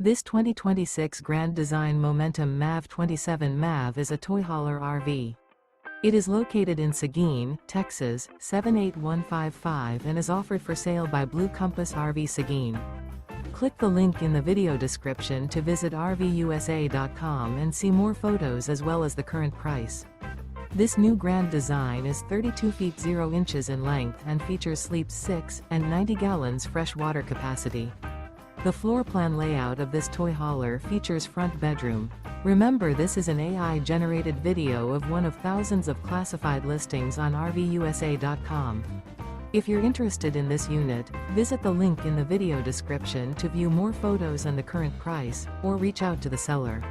This 2026 Grand Design Momentum MAV 27 MAV is a toy hauler RV. It is located in Seguin, Texas, 78155 and is offered for sale by Blue Compass RV Seguin. Click the link in the video description to visit RVUSA.com and see more photos as well as the current price. This new Grand Design is 32 feet 0 inches in length and features sleeps 6 and 90 gallons fresh water capacity. The floor plan layout of this toy hauler features front bedroom. Remember, this is an AI-generated video of one of thousands of classified listings on RVUSA.com. If you're interested in this unit, visit the link in the video description to view more photos and the current price, or reach out to the seller.